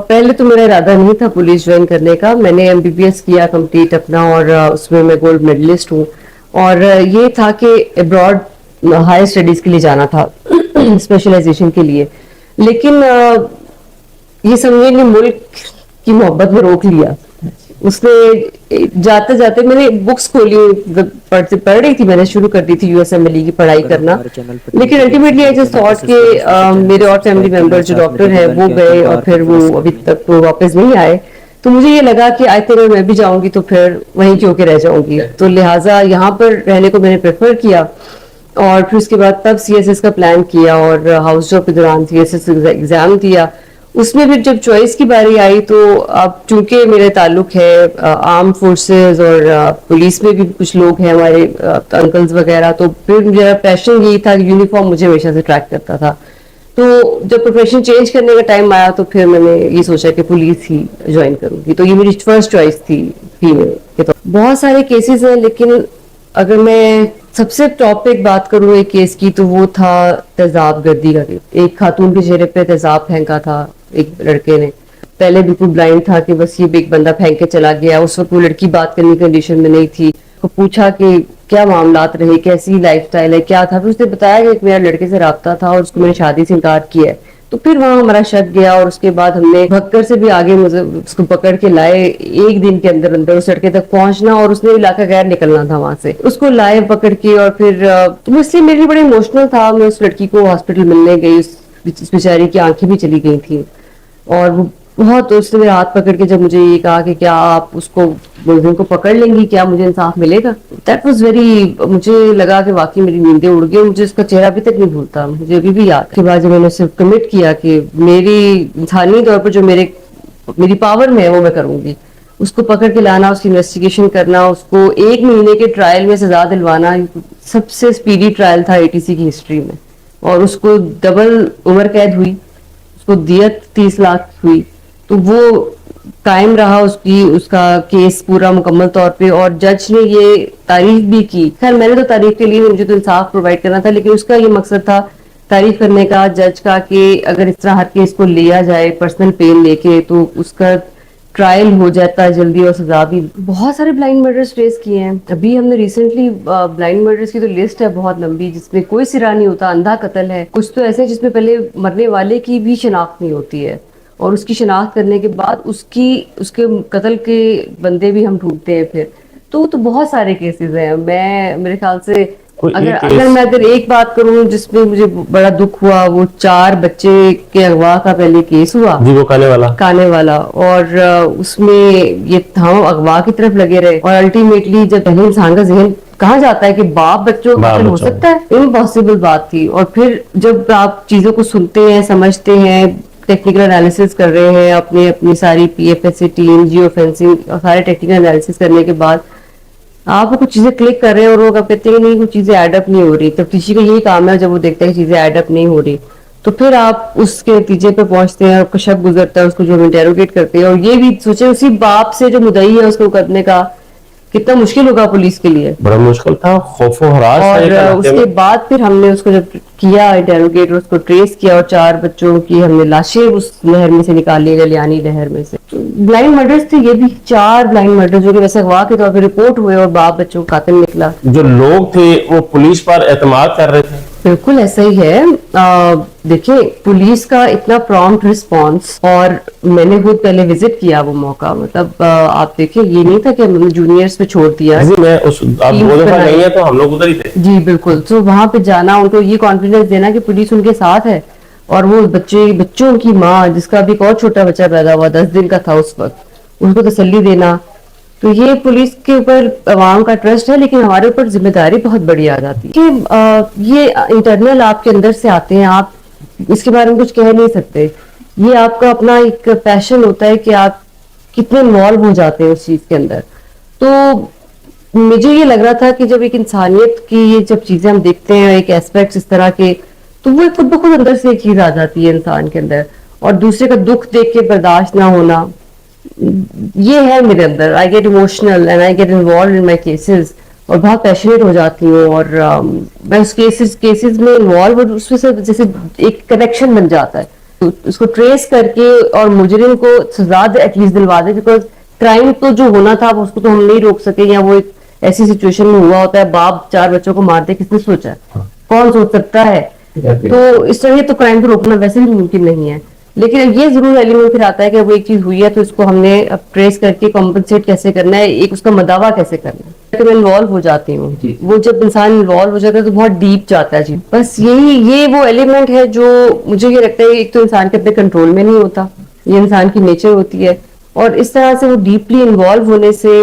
پہلے تو میرا ارادہ نہیں تھا پولیس جوائن کرنے کا. میں نے MBBS کیا کمپلیٹ اپنا, اور اس میں میں گولڈ میڈلسٹ ہوں. اور یہ تھا کہ ابراڈ ہائر اسٹڈیز کے لیے جانا تھا, اسپیشلائزیشن کے لیے. لیکن یہ سمجھے کہ ملک کی محبت میں روک لیا اس نے. جاتے جاتے میں نے بکس کھولی, پڑھ رہی تھی, میں نے شروع کر دی تھی USMLE کی پڑھائی کرنا. لیکن الٹیمیٹلی آئی جسٹ تھاٹ کہ میرے اور فیملی ممبر جو ڈاکٹر ہیں وہ گئے اور پھر وہ ابھی تک تو واپس نہیں آئے. تو مجھے یہ لگا کہ آئی تھنک میں بھی جاؤں گی تو پھر وہیں کیوں کے رہ جاؤں گی. تو لہٰذا یہاں پر رہنے کو میں نے پریفر کیا. اور پھر اس کے بعد تب CSS کا پلان کیا, اور ہاؤس جاب کے دوران CSS ایگزام دیا. اس میں پھر جب چوائس کی باری آئی تو اب چونکہ میرے تعلق ہے آرم فورسز اور پولیس میں بھی کچھ لوگ ہیں ہمارے انکلز وغیرہ, تو پھر میرا پیشن یہی تھا کہ یونیفارم مجھے ہمیشہ سے ٹریک کرتا تھا. تو جب پروفیشن چینج کرنے کا ٹائم آیا تو پھر میں نے یہ سوچا کہ پولیس ہی جوائن کروں گی. تو یہ میری فرسٹ چوائس تھی فیمیل کے. تو بہت سارے کیسز ہیں, لیکن اگر میں سب سے ٹاپ پہ ایک بات کروں ایک کیس کی تو وہ تھا تیزاب گردی کا. ایک خاتون کے چہرے پہ تیزاب پھینکا تھا ایک لڑکے نے. پہلے بالکل بلائنڈ تھا کہ بس یہ ایک بندہ پھینک کے چلا گیا. اس وقت وہ لڑکی بات کرنے کی کنڈیشن میں نہیں تھی. کو پوچھا کہ کیا معاملات رہے, کیسی لائف سٹائل ہے, کیا تھا. پھر اس نے بتایا کہ ایک میرا لڑکے سے رابطہ تھا اور اس کو میں نے شادی سے انکار کیا ہے. تو پھر وہاں ہمارا شک گیا, اور اس کے بعد ہم نے بھکر سے بھی آگے اس کو پکڑ کے لائے. ایک دن کے اندر اندر اس لڑکے تک پہنچنا, اور اس نے علاقہ غیر نکلنا تھا وہاں سے. اس کو لائے پکڑ کے, اور پھر اس لیے میری بڑی ایموشنل تھا. میں اس لڑکی کو ہاسپٹل ملنے گئی, اس بیچاری کی آنکھیں بھی چلی گئی تھیں. اور وہ بہت, اس نے میرے ہاتھ پکڑ کے جب مجھے یہ کہا کہ کیا آپ اس کو ملزم کو پکڑ لیں گی, کیا مجھے انصاف ملے گا, دیٹ واز ویری, مجھے لگا کہ واقعی میری نیندیں اڑ گئی. مجھے اس کا چہرہ ابھی تک نہیں بھولتا, مجھے ابھی بھی یاد. کے بعد جب میں نے صرف کمٹ کیا کہ میری انسانی طور پر جو میری پاور میں ہے وہ میں کروں گی. اس کو پکڑ کے لانا, اس کی انویسٹیگیشن کرنا, اس کو 1 مہینے کے ٹرائل میں سزا دلوانا. سب سے اسپیڈی ٹرائل تھا ATC کی ہسٹری میں, اور اس کو ڈبل عمر قید ہوئی, اس کو دیت 30 لاکھ ہوئی. تو وہ قائم رہا اس کا کیس پورا مکمل طور پہ, اور جج نے یہ تعریف بھی کی. خیر میں نے تو تعریف کے لیے مجھے تو انصاف پرووائڈ کرنا تھا, لیکن اس کا یہ مقصد تھا تعریف کرنے کا جج کا کہ اگر اس طرح ہر کیس کو لیا جائے پرسنل پین لے کے تو اس کا ٹرائل ہو جاتا ہے جلدی, اور سزا بھی. بہت سارے بلائنڈ مرڈرز ٹریس کیے ہیں. ابھی ہم نے ریسنٹلی بلائنڈ مرڈرز کی تو لسٹ ہے بہت لمبی, جس میں کوئی سرا نہیں ہوتا, اندھا قتل ہے. کچھ تو ایسے جس میں پہلے مرنے والے کی بھی شناخت نہیں ہوتی ہے, اور اس کی شناخت کرنے کے بعد اس کے قتل کے بندے بھی ہم ڈھونڈتے ہیں پھر. تو بہت سارے کیسز ہیں. میں میرے خیال سے اگر ایک بات کروں جس میں مجھے بڑا دکھ ہوا, وہ 4 بچے کے اغوا کا پہلے کیس ہوا, جی وہ کانے والا. اور اس میں یہ ہم اغوا کی طرف لگے رہے, اور الٹیمیٹلی جب پہلے انسان کا ذہن کہا جاتا ہے کہ باپ بچوں کا قتل ہو سکتا ہے, امپاسبل بات تھی. اور پھر جب آپ چیزوں کو سنتے ہیں, سمجھتے ہیں, ٹیکنیکل انالیسس کر رہے ہیں, اپنی ساری PFSA ٹیم, جیو فینسنگ, سارے ٹیکنیکل انالیسس کرنے کے بعد آپ کچھ چیزیں کلک کر رہے ہیں, اور وہ کہتے ہیں کہ نہیں کچھ چیزیں ایڈ اپ نہیں ہو رہی. تفتیشی کا یہی کام ہے, جب وہ دیکھتا ہے کہ چیزیں ایڈ اپ نہیں ہو رہی تو پھر آپ اس کے نتیجے پہ پہنچتے ہیں, آپ کا شک گزرتا ہے, اس کو جو انٹیروگیٹ کرتے ہیں. اور یہ بھی سوچیں اسی باپ سے جو مدعی ہے اس کو کرنے کا کتنا مشکل ہوگا پولیس کے لیے. بڑا مشکل تھا, خوف و ہراس. اور اس کے بعد پھر ہم نے اس کو جب کیا انٹیروگیٹ, اس کو ٹریس کیا, اور 4 بچوں کی ہم نے لاشیں اس نہر میں سے نکالی, گلیانی نہر میں سے. بلائنڈ مرڈرز تھے یہ بھی, 4 بلائنڈ مرڈر جو کہ ویسے اغوا کے طور پہ رپورٹ ہوئے, اور باپ بچوں کا قاتل نکلا. جو لوگ تھے وہ پولیس پر اعتماد کر رہے تھے. بالکل ایسا ہی ہے. دیکھیں پولیس کا اتنا پرامپٹ رسپانس, اور میں نے خود پہلے وزٹ کیا وہ موقع, مطلب آپ دیکھیں یہ نہیں تھا کہ ہم نے جونیئرز پہ چھوڑ دیا. آپ 2 دفعہ نہیں ہے تو ہم لوگ ادھر ہی تھے. جی بالکل. تو وہاں پہ جانا, ان کو یہ کانفیڈنس دینا کہ پولیس ان کے ساتھ ہے, اور وہ بچوں کی ماں جس کا بھی ایک اور چھوٹا بچہ پیدا ہوا 10 دن کا تھا اس وقت, ان کو تسلی دینا. تو یہ پولیس کے اوپر عوام کا ٹرسٹ ہے, لیکن ہمارے اوپر ذمہ داری بہت بڑی آ جاتی ہے کہ یہ انٹرنل آپ کے اندر سے آتے ہیں, آپ اس کے بارے میں کچھ کہہ نہیں سکتے. یہ آپ کا اپنا ایک پیشن ہوتا ہے کہ آپ کتنے انوالو ہو جاتے ہیں اس چیز کے اندر. تو مجھے یہ لگ رہا تھا کہ جب ایک انسانیت کی یہ جب چیزیں ہم دیکھتے ہیں, ایک ایسپیکٹس اس طرح کے, تو وہ خود بخود اندر سے ایک چیز آ جاتی ہے انسان کے اندر. اور دوسرے کا دکھ دیکھ کے برداشت نہ ہونا, یہ ہے میرے اندر. I get emotional and I get involved in my cases, اور بہت پیشنیٹ ہو جاتی ہوں, اور میں اس کیسز میں انوالو, اور اس میں سے جیسے ایک کنیکشن بن جاتا ہے. اس کو ٹریس کر کے اور مجرم کو سزا ایٹ لیسٹ دلوا دے, بیکاز کرائم تو جو ہونا تھا اس کو تو ہم نہیں روک سکے, یا وہ ایک ایسی سچویشن میں ہوا ہوتا ہے باپ 4 بچوں کو مار دے, کس نے سوچا ہے, کون سوچ سکتا ہے. تو اس طرح تو کرائم کو روکنا ویسے بھی ممکن نہیں ہے, لیکن یہ ضرور ایلیمنٹ پھر آتا ہے کہ وہ ایک چیز ہوئی ہے تو اس کو ہم نے اب ٹریس کر کے کمپنسیٹ کیسے کرنا ہے, ایک اس کا مداوع کیسے کرنا ہے. میں انوالو ہو جاتی ہوں, وہ جب انسان انوالو ہو جاتا ہے تو بہت ڈیپ جاتا ہے جی. بس یہ وہ ایلیمنٹ ہے جو مجھے یہ لگتا ہے ایک تو انسان کے اپنے کنٹرول میں نہیں ہوتا, یہ انسان کی نیچر ہوتی ہے, اور اس طرح سے وہ ڈیپلی انوالو ہونے سے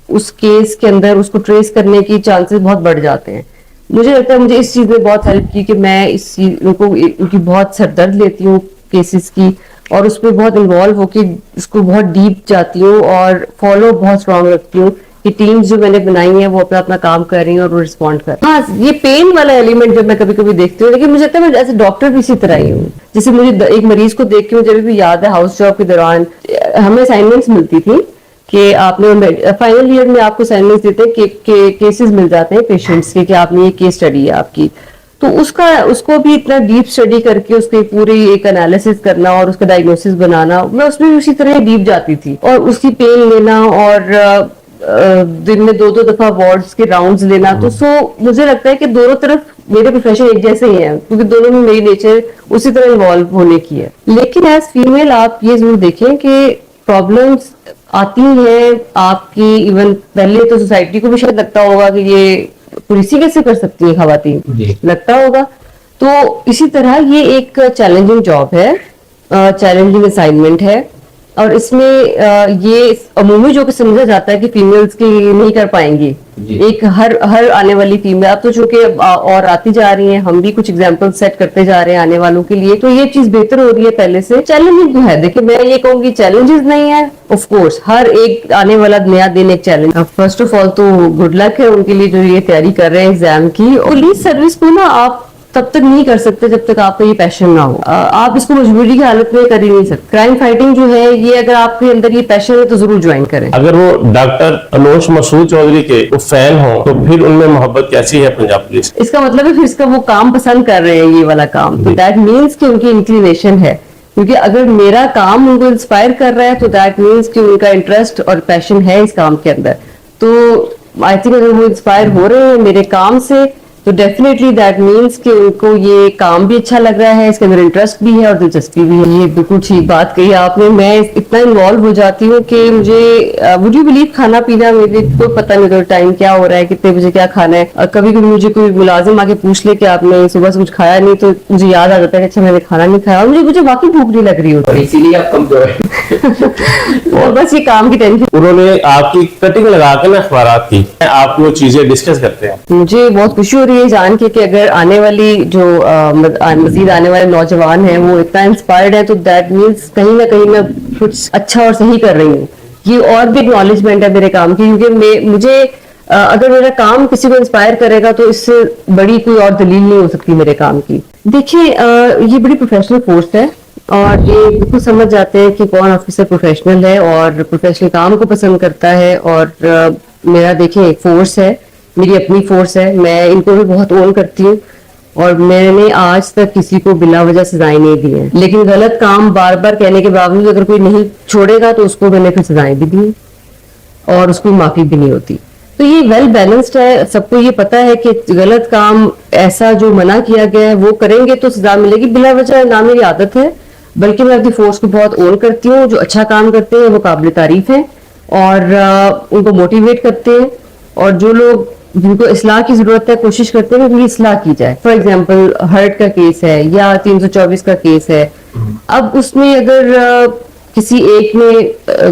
اس کیس کے اندر اس کو ٹریس کرنے کی چانسز بہت بڑھ جاتے ہیں. مجھے لگتا ہے مجھے اس چیز نے بہت ہیلپ کی کہ میں اس چیز کو ان کی بہت سردرد لیتی ہوں کیسز کی, اور اس پہ بہت انوالو ہو کے اس کو بہت ڈیپ جاتی ہوں اور فالو بہت اسٹرانگ رکھتی ہوں کہ ٹیمز جو میں نے بنائی ہیں وہ اپنا کام کر رہی ہیں اور وہ رسپونڈ کر رہی ہیں. ہاں یہ پین والا ایلیمنٹ جب میں کبھی کبھی دیکھتی ہوں, لیکن مجھے لگتا ہے میں ایز اے ڈاکٹر بھی اسی طرح ہی ہوں. جیسے مجھے ایک مریض کو دیکھ کے مجھے بھی یاد ہے ہاؤس جاب کے دوران ہمیں اسائنمنٹس ملتی تھی کہ آپ نے فائنل ایئر میں آپ کو اسائنمنٹس دیتے ہیں کہ کیسز مل جاتے ہیں پیشنٹس کے کہ آپ نے یہ کیس اسٹڈی ہے آپ کی, تو اس کو بھی اتنا ڈیپ اسٹڈی کر کے اس کی پوری ایک انالیسس کرنا اور اس کا ڈائگنوسس بنانا, میں اس میں بھی اسی طرح ڈیپ جاتی تھی, اور اس کی پین لینا اور دن میں 2 دفعہ وارڈز کے راؤنڈز لینا. تو مجھے لگتا ہے کہ دونوں طرف میرے پروفیشن ایک جیسے ہی ہیں, کیونکہ دونوں میں میری نیچر اسی طرح انوالو ہونے کی ہے. لیکن ایز فیمیل آپ یہ ضرور دیکھیں کہ پرابلمس آتی ہیں آپ کی, ایون پہلے تو سوسائٹی کو بھی شاید لگتا ہوگا کہ یہ پولیسی کیسے کر سکتی ہیں خواتین, لگتا ہوگا. تو اسی طرح یہ ایک چیلنجنگ جاب ہے, چیلنجنگ اسائنمنٹ ہے, اور اس میں یہ عمومی جو کہ سمجھا جاتا ہے کہ فیمیلز کی نہیں کر پائیں گی, ایک ہر آنے والی فیمیل, اب تو چونکہ اور آتی جا رہی ہیں, ہم بھی کچھ ایگزامپل سیٹ کرتے جا رہے ہیں آنے والوں کے لیے, تو یہ چیز بہتر ہو رہی ہے پہلے سے. چیلنجنگ تو ہے, دیکھیں میں یہ کہوں گی چیلنجز نہیں ہے, آف کورس ہر ایک آنے والا نیا دن ایک چیلنج. فرسٹ آف آل تو گڈ لک ہے ان کے لیے جو یہ تیاری کر رہے ہیں ایگزام کی. پولیس سروس کو نا آپ تب تک نہیں کر سکتے جب تک آپ کا یہ پیشن نہ ہو, آپ اس کو مجبوری کی حالت میں کر ہی نہیں سکتے. کرائم فائٹنگ جو ہے یہ اگر آپ کے اندر یہ پیشن ہے تو ضرور جوائن کریں. اگر وہ ڈاکٹر انوش مسعود چودھری کے فین ہوں تو پھر ان میں محبت کیسی ہے پنجاب پولیس؟ اس کا مطلب ہے پھر اس کا وہ کام پسند کر رہے ہیں, یہ والا کام, تو دیٹ مینس کہ ان کی انکلینیشن ہے. کیونکہ اگر میرا کام ان کو انسپائر کر رہا ہے تو دیٹ مینس کہ ان کا انٹرسٹ اور پیشن ہے اس کام کے اندر. تو آئی تھنک اگر وہ انسپائر ہو رہے ہیں میرے کام سے تو ڈیفینیٹلی دیٹ مینس کہ ان کو یہ کام بھی اچھا لگ رہا ہے, اس کے اندر انٹرسٹ بھی ہے اور دلچسپی بھی ہے. یہ بالکل ٹھیک بات کہی آپ نے. میں اتنا انوالو ہو جاتی ہوں کہ مجھے وڈ یو بلیو کھانا پینا میرے کوئی پتہ نہیں ہوتا ٹائم کیا ہو رہا ہے, کتنے بجے کیا کھانا ہے. کبھی کبھی مجھے کوئی ملازم آ کے پوچھ لے کہ آپ نے صبح سے کچھ کھایا نہیں, تو مجھے یاد آ جاتا ہے کہ اچھا میں نے کھانا نہیں کھایا, اور مجھے واقعی بھوک نہیں لگ رہی ہوتی, اسی لیے آپ کمزور ہیں اور بس یہ کام کی ٹینشن. انہوں نے آپ کی کٹنگ لگا کے نا اخبارات کی, آپ وہ چیزیں ڈسکس کرتے ہیں. مجھے بہت خوشی ہو رہی ہے جان کے کہ اگر آنے والی جو مزید آنے والے نوجوان ہیں وہ اتنا انسپائرڈ ہے تو دیٹ مینس کہیں نہ کہیں میں کچھ اچھا اور صحیح کر رہی ہوں. یہ اور بھی اکنالجمنٹ ہے میرے کام کی, کیونکہ مجھے اگر میرا کام کسی کو انسپائر کرے گا تو اس سے بڑی کوئی اور دلیل نہیں ہو سکتی میرے کام کی. دیکھیے یہ بڑی پروفیشنل فورس ہے, اور یہ بالکل سمجھ جاتے ہیں کہ کون آفیسر پروفیشنل ہے اور پروفیشنل کام کو پسند کرتا ہے. اور میرا دیکھیں ایک فورس ہے, میری اپنی فورس ہے, میں ان کو بھی بہت اون کرتی ہوں, اور میں نے آج تک کسی کو بلا وجہ سزائیں نہیں دی ہیں. لیکن غلط کام بار بار کہنے کے باوجود اگر کوئی نہیں چھوڑے گا تو اس کو میں نے پھر سزائیں بھی دی اور اس کو معافی بھی نہیں ہوتی. تو یہ ویل بیلنسڈ ہے, سب کو یہ پتا ہے کہ غلط کام ایسا جو منع کیا گیا ہے وہ کریں گے تو سزا ملے گی, بلا وجہ نہ میری عادت ہے, بلکہ میں اپنی فورس کو بہت اون کرتی ہوں. جو اچھا کام کرتے ہیں وہ قابل تعریف ہیں اور ان کو موٹیویٹ کرتے ہیں, اور جو لوگ جن کو اصلاح کی ضرورت ہے کوشش کرتے ہیں کہ اصلاح کی جائے. فار ایگزامپل ہرٹ کا کیس ہے یا 324 کا کیس ہے, اب اس میں اگر کسی ایک میں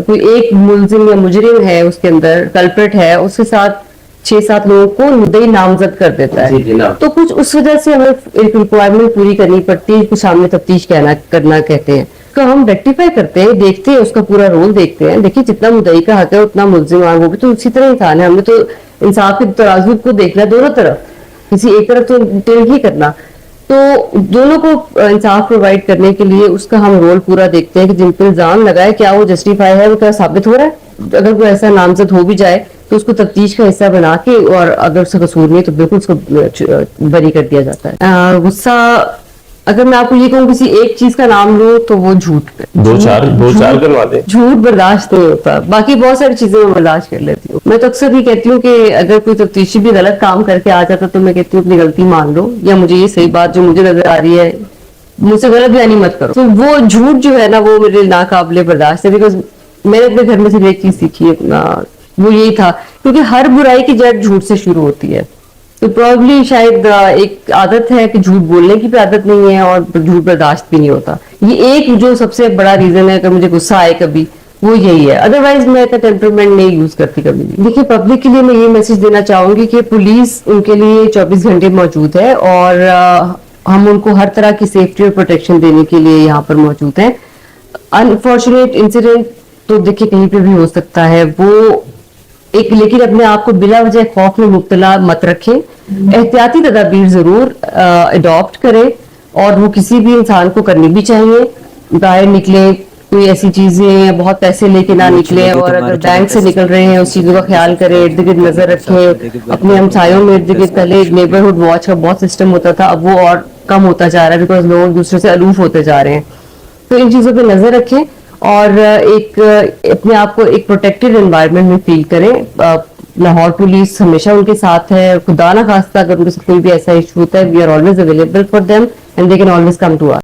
کوئی ایک ملزم یا مجرم ہے, اس کے اندر کلپریٹ ہے, اس کے ساتھ 6-7 لوگوں کو مدعی نامزد کر دیتا ہے, تو کچھ اس وجہ سے ہمیں ایک ریکوائرمنٹ پوری کرنی پڑتی ہے, کچھ سامنے تفتیش کرنا کہتے ہیں, تو ہم ریکٹیفائی کرتے ہیں, دیکھتے ہیں اس کا پورا رول دیکھتے ہیں. دیکھیے جتنا مدعی کا حق ہے اتنا ملزم ہے, وہ بھی تو اسی طرح انسان ہے. ہم نے تو انصاف کے ترازو کو دیکھنا دونوں طرف, کسی ایک طرف تو ٹیل ہی کرنا. تو دونوں کو انصاف پرووائڈ کرنے کے لیے اس کا ہم رول پورا دیکھتے ہیں کہ جن پہ الزام لگائے کیا وہ جسٹیفائی ہے, وہ کیا ثابت ہو رہا ہے. اگر کوئی ایسا نامزد ہو بھی جائے تو اس کو تفتیش کا حصہ بنا کے, اور اگر اس کا قصور نہیں تو بالکل اس کو بری کر دیا جاتا ہے. غصہ اگر میں آپ کو یہ کہوں کسی ایک چیز کا نام لوں تو وہ جھوٹ پہ. دو چار گنوا دیں. جھوٹ برداشت نہیں ہوتا, باقی بہت ساری چیزیں میں برداشت کر لیتی ہوں. میں تو اکثر یہ کہتی ہوں کہ اگر کوئی تفتیشی بھی غلط کام کر کے آ جاتا تو میں کہتی ہوں اپنی غلطی مان لو, یا مجھے یہ صحیح بات جو مجھے نظر آ رہی ہے مجھ سے غلط بیانی مت کرو. تو وہ جھوٹ جو ہے نا وہ میرے ناقابل برداشت ہے, بیکاز میں نے اپنے گھر میں صرف ایک چیز سیکھی ہے اپنا, وہ یہی تھا کیونکہ ہر برائی کی جڑ جھوٹ سے شروع ہوتی ہے. تو پرابلی شاید ایک عادت ہے کہ جھوٹ بولنے کی بھی عادت نہیں ہے اور جھوٹ برداشت بھی نہیں ہوتا. یہ ایک جو سب سے بڑا ریزن ہے کہ مجھے غصہ آئے کبھی, وہ یہی ہے. ادروائز میں اتنا ٹیمپرمنٹ نہیں یوز کرتی کبھی بھی. دیکھیے پبلک کے لیے میں یہ میسج دینا چاہوں گی کہ پولیس ان کے لیے 24 گھنٹے موجود ہے اور ہم ان کو ہر طرح کی سیفٹی اور پروٹیکشن دینے کے لیے یہاں پر موجود ہیں. انفارچونیٹ انسیڈنٹ تو دیکھیے کہیں پہ بھی ہو سکتا ہے وہ ایک, لیکن اپنے آپ کو بلا وجہ خوف میں مبتلا مت رکھیں, احتیاطی تدابیر ضرور اڈاپٹ کریں اور وہ کسی بھی انسان کو کرنی بھی چاہیے. باہر نکلے کوئی ایسی چیزیں بہت پیسے لے کے نہ نکلے, اور اگر بینک سے نکل رہے ہیں اس چیزوں کا خیال کریں, ارد گرد نظر رکھیں اپنے ہمسایوں میں. ارد گرد پہلے نیبرہڈ واچ کا بہت سسٹم ہوتا تھا, اب وہ اور کم ہوتا جا رہا ہے بیکاز لوگ ایک دوسرے سے الوف ہوتے جا رہے ہیں. تو ان چیزوں پہ نظر رکھیں اور ایک اپنے آپ کو ایک پروٹیکٹڈ انوائرمنٹ میں فیل کریں. لاہور پولیس ہمیشہ ان کے ساتھ ہے, خدا نہ خواستہ اگر ان کے ساتھ کوئی بھی ایسا ایشو ہوتا ہے, we are always available for them and they can always come to us.